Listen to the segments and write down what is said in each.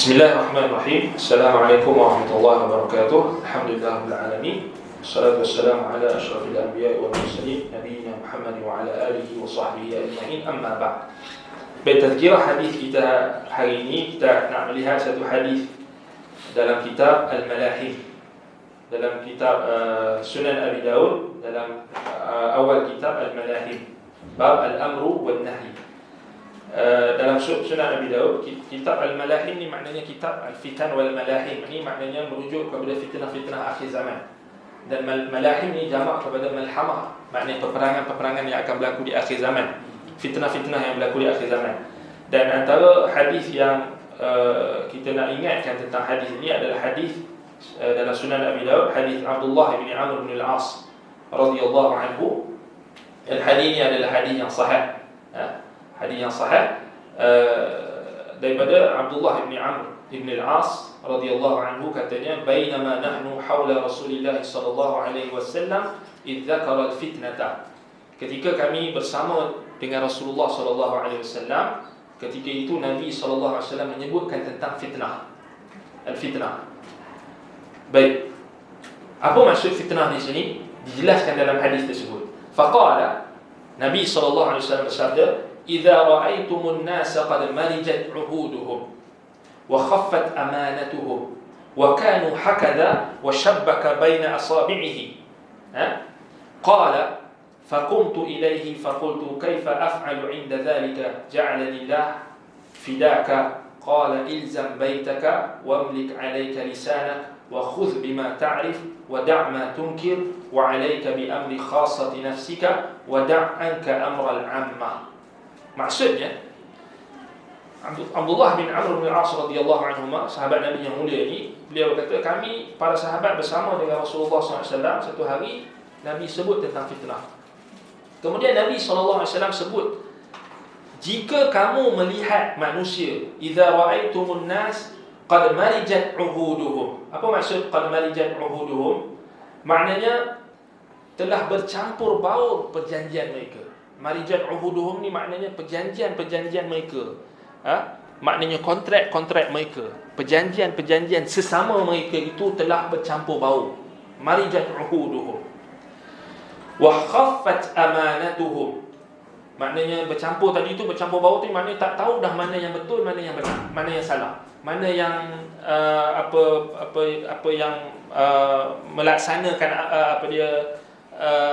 Bismillahirrahmanirrahim. Assalamualaikum warahmatullahi wabarakatuh. Alhamdulillah rabbil alamin. Wassalatu wassalamu ala asyrafil anbiya'i wal mursalin nabiyina Muhammad wa ala alihi wa sahbihi ajma'in. Amma ba'd. Bertazkirah hadis kita hari ini, kita nak melihat satu hadis dalam kitab Al-Malahim, dalam kitab Sunan Abi Daud, dalam awal kitab Al-Malahim, bab Al-Amru wal Nahi. Dalam Sunan Abi Daud, kitab Al-Malahim ni maknanya kitab Al-Fitan wal Malahim. Ini maknanya merujuk kepada fitnah-fitnah akhir zaman. Dan Malahim ni jamak kepada Malhamah, maknanya peperangan-peperangan yang akan berlaku di akhir zaman, fitnah-fitnah yang berlaku di akhir zaman. Dan antara hadis yang kita nak ingatkan tentang hadis ini adalah hadis dalam Sunan Abi Daud, hadis Abdullah bin Amr bin Al-As radhiyallahu anhu. Dan hadis ini adalah hadis yang sahih, hadis yang sahih daripada Abdullah bin Amr bin Al-As radhiyallahu anhu, katanya, bainama nahnu haula Rasulillah sallallahu alaihi wasallam idz dzakara al-fitnata. Ketika kami bersama dengan Rasulullah sallallahu alaihi wasallam, ketika itu Nabi sallallahu alaihi wasallam menyebutkan tentang fitnah, al-fitnah. Baik, apa maksud fitnah di sini? Dijelaskan dalam hadis tersebut. Faqala, Nabi sallallahu alaihi wasallam bersabda, idza ra'aytumun nasa qad marijat 'uhuduhum wa khaffat amanatuhum wa kanu hakadha wa shabbaka baina asabi'ihi, qala faqumtu ilayhi faqultu kayfa af'alu 'inda dhalika ja'alani Allah fidaka, qala ilzam baytaka wamlik 'alayka lisanak wa khudh bima ta'rif wa da' ma tunkir wa 'alayka bi amri khassati nafsika wa da' anka amra al-'ammah. Maksudnya, Abdullah bin Amr bin Al-As radhiyallahu anhuma, sahabat Nabi yang mulia ini, beliau berkata, kami para sahabat bersama dengan Rasulullah SAW. Satu hari Nabi sebut tentang fitnah. Kemudian Nabi SAW sebut, jika kamu melihat manusia, idza ra'aitumun nas qad marijat 'uhuduhum. Apa maksud qad marijat 'uhuduhum? Maknanya telah bercampur baur perjanjian mereka. Marijat 'uhuduhum ni maknanya perjanjian-perjanjian mereka. Maknanya kontrak-kontrak mereka, perjanjian-perjanjian sesama mereka itu telah bercampur baur. Marijat 'uhuduhum. Wa khaffat amanatuhum. Maknanya bercampur tadi itu, bercampur baur tu maknanya tak tahu dah mana yang betul, mana yang benar, mana yang salah, mana yang apa yang melaksanakan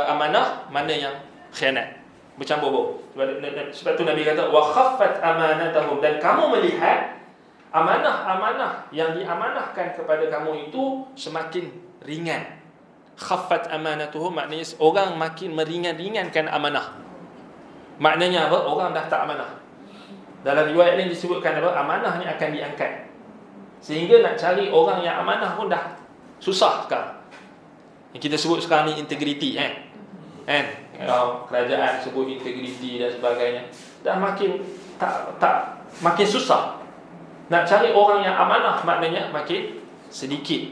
amanah, mana yang khianat, bercampur baur. Sebab tu Nabi kata wa khaffat amanatahum, dan kamu melihat amanah-amanah yang diamanahkan kepada kamu itu semakin ringan. Khaffat amanatuhum maknanya orang makin meringan-ringankan amanah. Maknanya apa? Orang dah tak amanah. Dalam riwayat lain disebutkan apa? Amanah ni akan diangkat, sehingga nak cari orang yang amanah pun dah susah sekarang. Yang kita sebut sekarang ni integriti, kerajaan sebut integriti dan sebagainya. Dah makin tak makin susah. Nak cari orang yang amanah maknanya makin sedikit,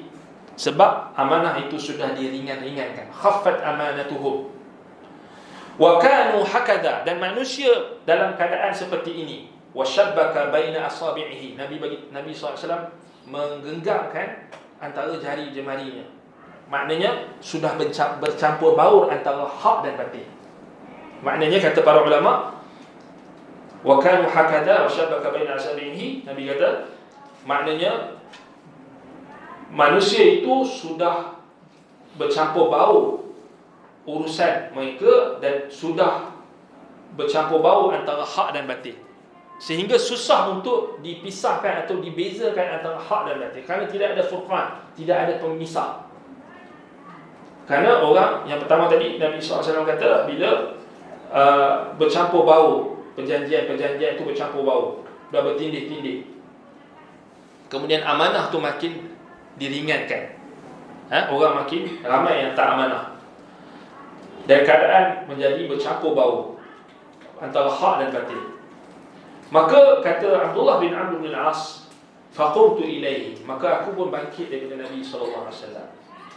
sebab amanah itu sudah diringan-ringankan. Khaffat amanatuhum wa kanu hakada, dan manusia dalam keadaan seperti ini. Wa shabbaka baina asabi'ihi, Nabi SAW menggenggamkan antara jari jemarinya. Maknanya sudah bercampur baur antara hak dan batil. Maknanya kata para ulama, wa kanu hakada wa shabbaka baina asabi'ihi, Nabi kata maknanya manusia itu sudah bercampur baur urusan mereka dan sudah bercampur baur antara hak dan batil, sehingga susah untuk dipisahkan atau dibezakan antara hak dan batil, kerana tidak ada furqan, tidak ada pemisah. Kerana orang yang pertama tadi, Nabi SAW kata, bila bercampur baur, perjanjian-perjanjian itu bercampur baur, dah bertindih-tindih, kemudian amanah tu makin diringankan, orang makin ramai yang tak amanah, dan keadaan menjadi bercampur baur antara hak dan batil. Maka kata Abdullah bin Amr bin Al-As, faqumtu ilaihi, maka aku pun bangkit daripada Nabi sallallahu alaihi wasallam.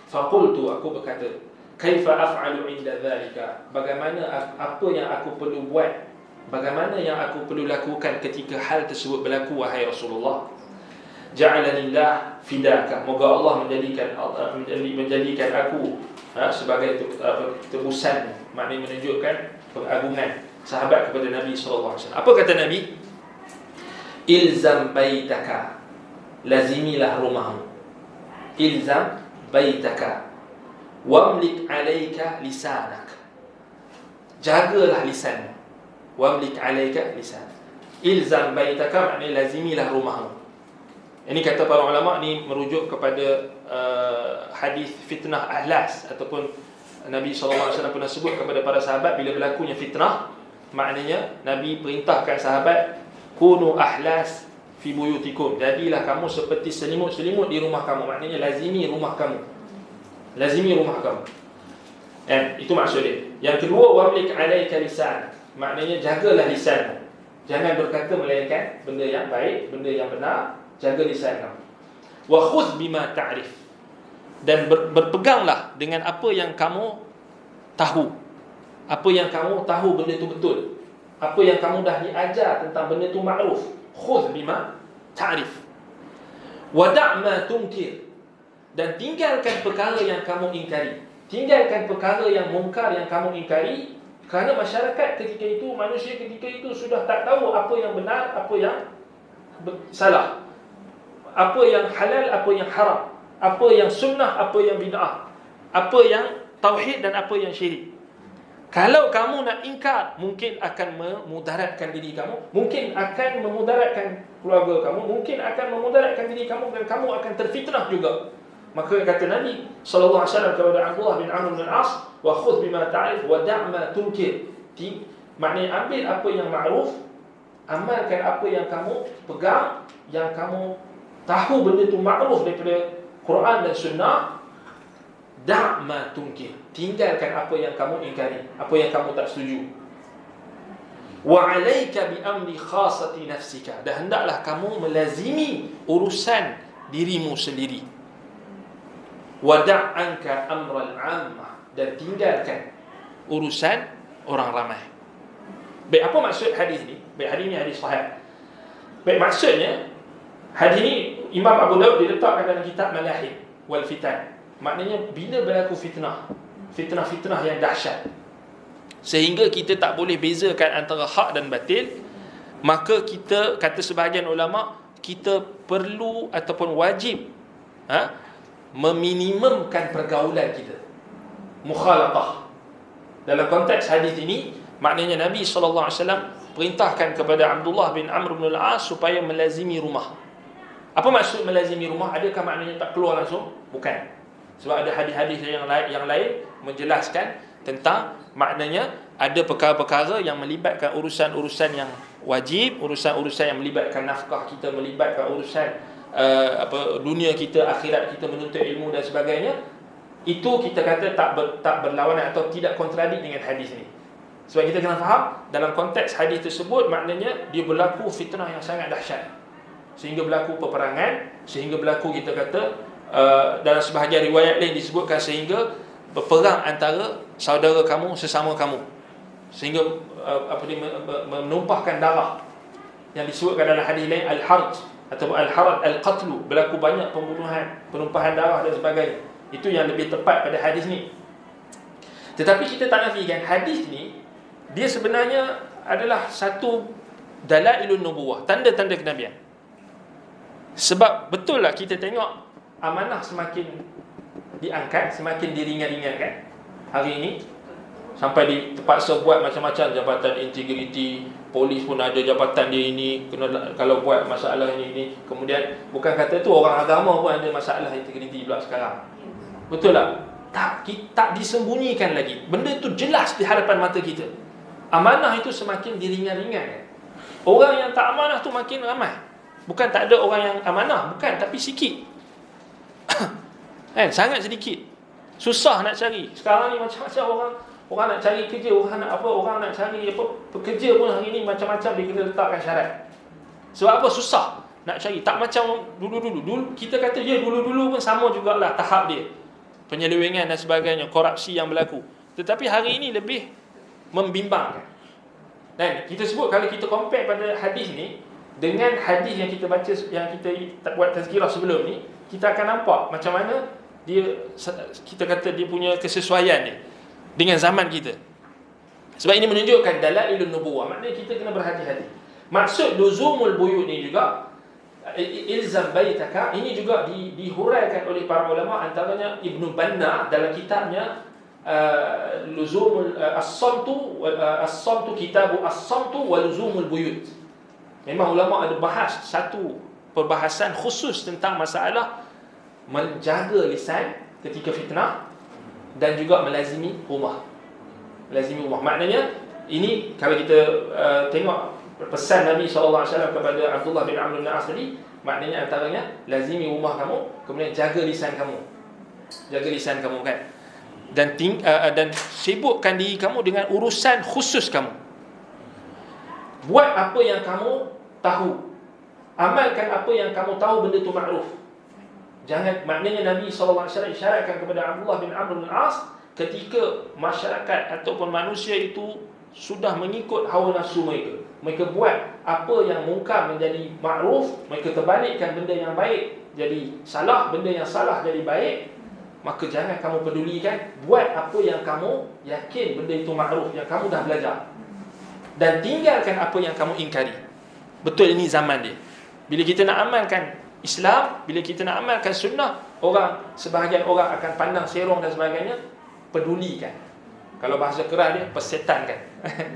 Faqultu, aku berkata, kaifa af'alu 'inda dhalika, bagaimana, apa yang aku perlu buat, bagaimana yang aku perlu lakukan ketika hal tersebut berlaku, wahai Rasulullah. ja'alanillah fidaka, moga Allah menjadikan aku sebagai tebusan. Maknanya menunjukkan pengagungan sahabat kepada Nabi sallallahu alaihi wasallam. Apa kata Nabi? Ilzam baitaka, lazimilah rumahmu. Ilzam baitaka wamlik alaika lisanak, jagalah lisanmu. Wamlik alaika lisanak. Ilzam baitaka maknanya lazimilah rumahmu. Ini kata para ulama ni merujuk kepada hadis fitnah ahlas, ataupun Nabi SAW pernah sebut kepada para sahabat bila berlakunya fitnah, maknanya Nabi perintahkan sahabat, kunu ahlas fi buyutikum, jadilah kamu seperti selimut-selimut di rumah kamu. Maknanya lazimi rumah kamu. Lazimi rumah kamu. Itu maksud dia. Yang kedua, wamlik alaika lisan, maknanya jagalah lisanmu. Jangan berkata melainkan benda yang baik, benda yang benar. Jaga lisan kamu. Wa khudh bima ta'rif, dan berpeganglah dengan apa yang kamu tahu. Apa yang kamu tahu benda itu betul. Apa yang kamu dah diajar tentang benda itu ma'ruf. Khudh bima ta'rif. Wa da' ma tunkir, dan tinggalkan perkara yang kamu ingkari. Tinggalkan perkara yang mungkar yang kamu ingkari, kerana masyarakat ketika itu, manusia ketika itu sudah tak tahu apa yang benar, apa yang salah, apa yang halal, apa yang haram, apa yang sunnah, apa yang bid'ah, apa yang tauhid dan apa yang syirik. Kalau kamu nak ingkar, mungkin akan memudaratkan diri kamu, mungkin akan memudaratkan keluarga kamu, mungkin akan memudaratkan diri kamu, dan kamu akan terfitnah juga. Maka kata Nabi sallallahu alaihi wasallam kepada Abdullah bin Amr bin Al-As, wa khudh bima ta'rif wa da' ma tunkir. Maknanya ambil apa yang ma'ruf, amalkan apa yang kamu pegang, yang kamu tahu benda itu ma'ruf daripada Quran dan Sunnah. Da' ma tunkir, tinggalkan apa yang kamu ingkari, apa yang kamu tak setuju. Wa 'alaika bi amri khassati nafsika, dan hendaklah kamu melazimi urusan dirimu sendiri. Wa da' anka amral 'ammah, dan tinggalkan urusan orang ramai. Baik, apa maksud hadis ni? Baik, hadis ni hadis sahih. Baik, maksudnya hadis ni Imam Abu Daud diletakkan dalam kitab Malahib wal Fitan. Maknanya bila berlaku fitnah yang dahsyat, sehingga kita tak boleh bezakan antara hak dan batil, maka kita, kata sebahagian ulama, kita perlu ataupun wajib meminimumkan pergaulan kita, mukhalatah. Dalam konteks hadis ini, maknanya Nabi SAW perintahkan kepada Abdullah bin Amr bin Al-As supaya melazimi rumah. Apa maksud melazimi rumah? Adakah maknanya tak keluar langsung? Bukan. Sebab ada hadis-hadis yang lain menjelaskan tentang maknanya ada perkara-perkara yang melibatkan urusan-urusan yang wajib, urusan-urusan yang melibatkan nafkah kita, melibatkan urusan dunia kita, akhirat kita, menuntut ilmu dan sebagainya. Itu kita kata tak berlawanan atau tidak kontradik dengan hadis ni. Sebab kita kena faham, dalam konteks hadis tersebut, maknanya dia berlaku fitnah yang sangat dahsyat, sehingga berlaku peperangan, sehingga berlaku, kita kata, dalam sebahagian riwayat lain disebutkan sehingga berperang antara saudara kamu sesama kamu, sehingga menumpahkan darah, yang disebutkan dalam hadis lain al-harj atau al-harad al-qatlu, berlaku banyak pembunuhan, penumpahan darah dan sebagainya. Itu yang lebih tepat pada hadis ni. Tetapi kita tak nafikan hadis ni, dia sebenarnya adalah satu dalailun nubuwah, tanda-tanda kenabian. Sebab betul lah kita tengok amanah semakin diangkat, semakin diringan-ringankan hari ini, sampai terpaksa buat macam-macam jabatan integriti. Polis pun ada jabatan dia ini, kena kalau buat masalah ini. Kemudian bukan kata tu, orang agama pun ada masalah integriti pula sekarang. Betul tak? Tak disembunyikan lagi. Benda tu jelas di hadapan mata kita. Amanah itu semakin diringan-ringankan. Orang yang tak amanah tu makin ramai. Bukan tak ada orang yang amanah, bukan, tapi sikit. Sangat sedikit. Susah nak cari. Sekarang ni macam-macam orang nak cari kerja, orang nak cari pekerja pun hari ni macam-macam dia kena letakkan syarat. Sebab apa? Susah nak cari. Tak macam dulu kita kata dulu pun sama jugalah tahap dia, penyelewengan dan sebagainya, korupsi yang berlaku. Tetapi hari ini lebih membimbangkan. Dan kita sebut, kalau kita compare pada hadis ni, dengan hadis yang kita baca, yang kita buat tazkirah sebelum ni, kita akan nampak macam mana dia, kita kata dia punya kesesuaian dia dengan zaman kita. Sebab ini menunjukkan dalailun nubuwah, maknanya kita kena berhati-hati. Maksud luzumul buyut ni juga, ilzam baitaka, ini juga dihuraikan oleh para ulama, antaranya Ibnu Banna dalam kitabnya luzumul as-samtu kitabu as-samtu wa luzumul buyut. Memang ulama ada bahas satu perbahasan khusus tentang masalah menjaga lisan ketika fitnah dan juga melazimi rumah. Melazimi rumah, maknanya ini kalau kita tengok pesan Nabi SAW kepada Abdullah bin Amr bin As tadi, maknanya antaranya lazimi rumah kamu, kemudian jaga lisan kamu. Jaga lisan kamu kan. Dan sibukkan diri kamu dengan urusan khusus kamu. Buat apa yang kamu tahu. Amalkan apa yang kamu tahu, benda itu makruf. Jangan, maknanya Nabi SAW isyaratkan kepada Abdullah bin Amr bin As, ketika masyarakat ataupun manusia itu sudah mengikut hawa nafsu mereka, mereka buat apa yang mungkar menjadi makruf, mereka terbalikkan benda yang baik jadi salah, benda yang salah jadi baik, maka jangan kamu pedulikan. Buat apa yang kamu yakin benda itu makruf, yang kamu dah belajar, dan tinggalkan apa yang kamu ingkari. Betul, ini zaman dia. Bila kita nak amalkan Islam, bila kita nak amalkan sunnah, sebahagian orang akan pandang serong dan sebagainya. Pedulikan. Kalau bahasa keras dia, persetankan.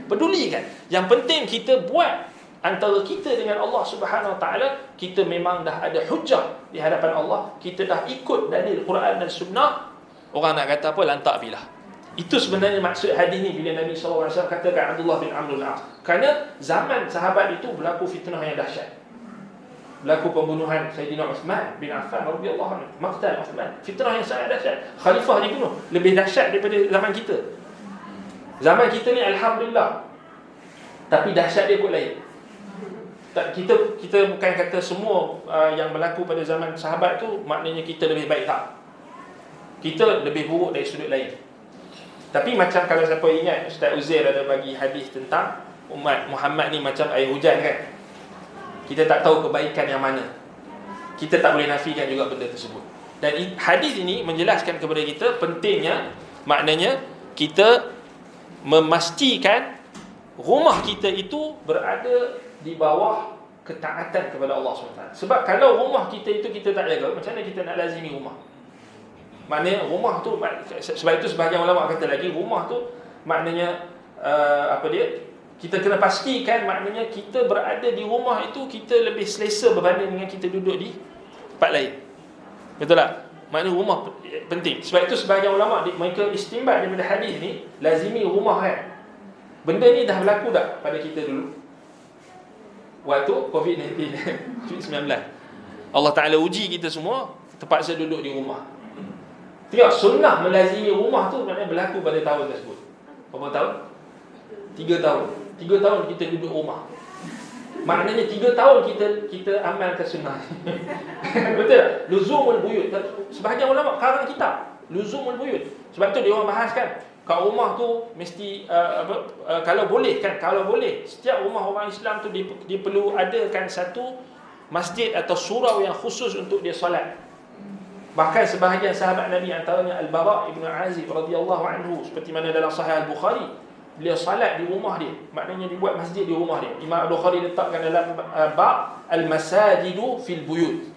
Pedulikan. Yang penting kita buat antara kita dengan Allah Subhanahu Wa Taala, kita memang dah ada hujah di hadapan Allah, kita dah ikut dalil Quran dan sunnah. Orang nak kata apa, lantak bilah. Itu sebenarnya maksud hadis ni bila Nabi SAW katakan Abdullah bin Amr bin As. Kerana zaman sahabat itu berlaku fitnah yang dahsyat. Berlaku pembunuhan Sayyidina Uthman bin Affan radhiyallahu anhu, maqtal Uthman, fitnah yang sangat dahsyat. Khalifah dibunuh, lebih dahsyat daripada zaman kita. Zaman kita ni alhamdulillah, tapi dahsyat dia kot lain. Kita bukan kata semua yang berlaku pada zaman sahabat tu maknanya kita lebih baik, tak. Kita lebih buruk dari sudut lain. Tapi macam kalau siapa ingat, Ustaz Uzair ada bagi hadis tentang umat Muhammad ni macam air hujan kan. Kita tak tahu kebaikan yang mana. Kita tak boleh nafikan juga benda tersebut. Dan hadis ini menjelaskan kepada kita pentingnya, maknanya kita memastikan rumah kita itu berada di bawah ketaatan kepada Allah SWT. Sebab kalau rumah kita itu kita tak jaga, macam mana kita nak lazimi rumah? Maknanya rumah tu, sebab itu sebahagian ulama kata lagi, rumah tu maknanya kita kena pastikan, maknanya kita berada di rumah itu kita lebih selesa berbanding dengan kita duduk di tempat lain. Betul tak? Maknanya rumah penting. Sebab itu sebahagian ulama mereka istinbat daripada hadis ni, lazimi rumah kan. Benda ni dah berlaku tak pada kita dulu? Waktu COVID-19 COVID-19 Allah Ta'ala uji kita semua, terpaksa duduk di rumah. Tengok, sunnah melazimi rumah tu maknanya berlaku pada tahun tersebut. Berapa tahun? 3 tahun. 3 tahun kita duduk rumah. Maknanya 3 tahun kita amalkan sunnah. Betul tak? Luzumul buyut. Sebahagian ulama karang kitab Luzumul buyut. Sebab tu dia orang bahaskan, kat rumah tu mesti kalau boleh kan, kalau boleh setiap rumah orang Islam tu dia perlu adakan satu masjid atau surau yang khusus untuk dia solat. Bahkan sebahagian sahabat Nabi, antaranya Al-Bara' ibn Azib radhiyallahu anhu, seperti mana dalam Sahih Al-Bukhari, beliau salat di rumah dia, maknanya dibuat masjid di rumah dia. Imam Al-Bukhari letakkan dalam bab al-masajidu fil buyut.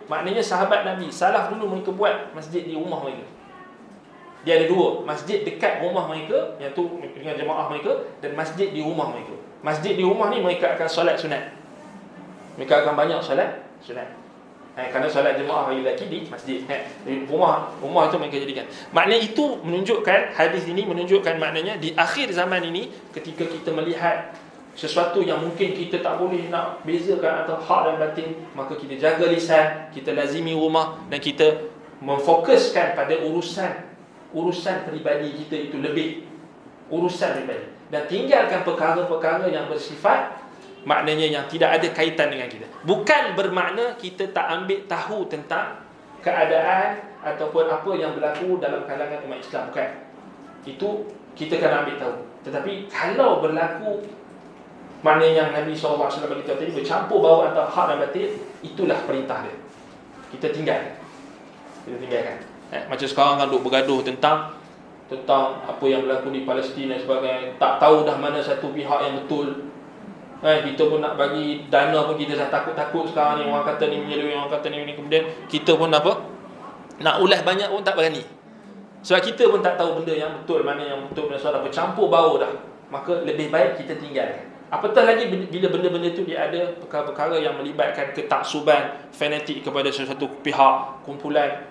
Maknanya sahabat Nabi salaf dulu mereka buat masjid di rumah mereka. Dia ada 2, masjid dekat rumah mereka, yang tu dengan jemaah mereka, dan masjid di rumah mereka. Masjid di rumah ni mereka akan solat sunat. Mereka akan banyak solat sunat. Kerana solat jemaah bagi lelaki di masjid, di rumah itu mereka jadikan. Maknanya itu menunjukkan, hadis ini menunjukkan maknanya di akhir zaman ini, ketika kita melihat sesuatu yang mungkin kita tak boleh nak bezakan antara hak dan batin, maka kita jaga lisan, kita lazimi rumah, dan kita memfokuskan pada urusan peribadi kita itu lebih. Urusan peribadi. Dan tinggalkan perkara-perkara yang bersifat, maknanya yang tidak ada kaitan dengan kita. Bukan bermakna kita tak ambil tahu tentang keadaan ataupun apa yang berlaku dalam kalangan umat Islam. Bukan. Itu kita kena ambil tahu. Tetapi kalau berlaku Mana yang Nabi SAW beritahu tadi, bercampur bau antara hak dan batil, itulah perintah dia. Kita tinggalkan. Macam sekarang kan duk bergaduh tentang apa yang berlaku di Palestin dan sebagainya. Tak tahu dah mana satu pihak yang betul. Kita pun nak bagi dana pun kita dah takut-takut sekarang ni. Orang kata ni menyelui, orang kata ni. Kemudian kita pun apa, nak ulas banyak pun tak berani. Sebab kita pun tak tahu benda yang betul, mana yang betul, mana salah. Bercampur bau dah. Maka lebih baik kita tinggalkan. Apatah lagi bila benda-benda tu dia ada perkara-perkara yang melibatkan ketaksuban, fanatik kepada sesuatu pihak, kumpulan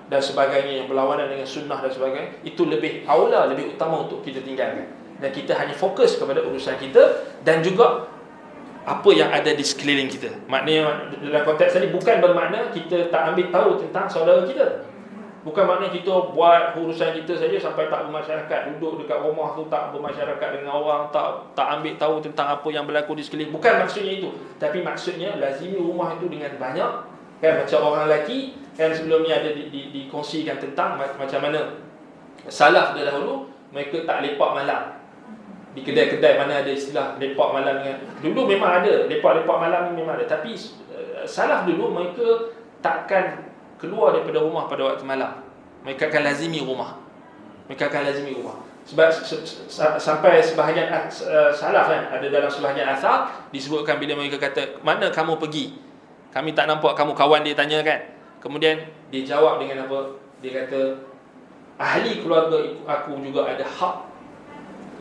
dan sebagainya yang berlawanan dengan sunnah dan sebagainya, itu lebih aula, lebih utama untuk kita tinggalkan. Dan kita hanya fokus kepada urusan kita dan juga apa yang ada di sekeliling kita. Maknanya dalam konteks tadi bukan bermakna kita tak ambil tahu tentang saudara kita. Bukan maknanya kita buat urusan kita saja sampai tak bermasyarakat, duduk dekat rumah tu tak bermasyarakat dengan orang, tak ambil tahu tentang apa yang berlaku di sekeliling. Bukan maksudnya itu. Tapi maksudnya lazimi rumah itu dengan banyak, kan, macam orang lelaki kan sebelum ni ada dikongsikan tentang macam mana salaf dahulu mereka tak lepak malam. Di kedai-kedai mana ada istilah lepak malam dengan, dulu memang ada lepak-lepak malam ni memang ada, tapi salaf dulu mereka takkan keluar daripada rumah pada waktu malam. Mereka akan lazimi rumah. Sebab sampai sebahagian salaf kan, ada dalam sebahagian asar disebutkan bila mereka kata, mana kamu pergi? Kami tak nampak kamu. Kawan dia tanya kan. Kemudian dia jawab dengan apa? Dia kata, ahli keluarga aku juga ada hak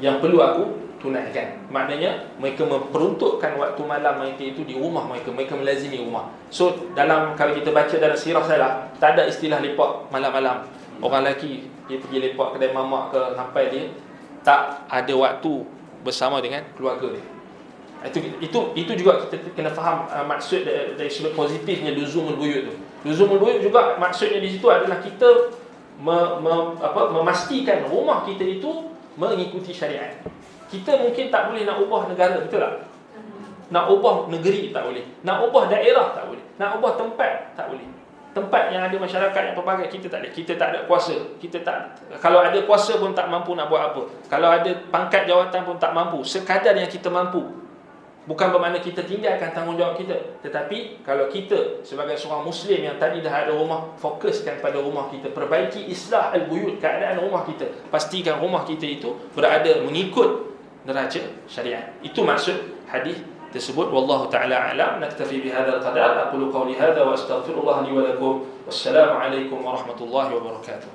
yang perlu aku tunaikan. Maknanya mereka memperuntukkan waktu malam mereka itu di rumah mereka melazimi rumah. So dalam, kalau kita baca dalam sirah salaf, tak ada istilah lepak malam-malam. Orang lelaki dia pergi lepak kedai mamak ke sampai dia tak ada waktu bersama dengan keluarga dia. Itu juga kita kena faham maksud dari sudut positifnya luzumul buyut tu. Luzumul buyut juga maksudnya di situ adalah kita memastikan rumah kita itu mengikuti syariat. Kita mungkin tak boleh nak ubah negara, betul tak? Nak ubah negeri tak boleh. Nak ubah daerah tak boleh. Nak ubah tempat tak boleh. Tempat yang ada masyarakat yang pelbagai, kita tak boleh. Kita tak ada kuasa. Kalau ada kuasa pun tak mampu nak buat apa. Kalau ada pangkat jawatan pun tak mampu. Sekadar yang kita mampu. Bukan bermakna kita tinggalkan tanggungjawab kita. Tetapi kalau kita sebagai seorang Muslim yang tadi dah ada rumah, fokuskan pada rumah kita. Perbaiki islah al-buyut, keadaan rumah kita. Pastikan rumah kita itu berada mengikut neraca syariat. Itu maksud hadis tersebut. Wallahu ta'ala a'lam. Naktafi bihadzal qadar. Aqulu qawli hadza wa astaghfirullah li wa lakum. Wassalamu alaikum warahmatullahi wabarakatuh.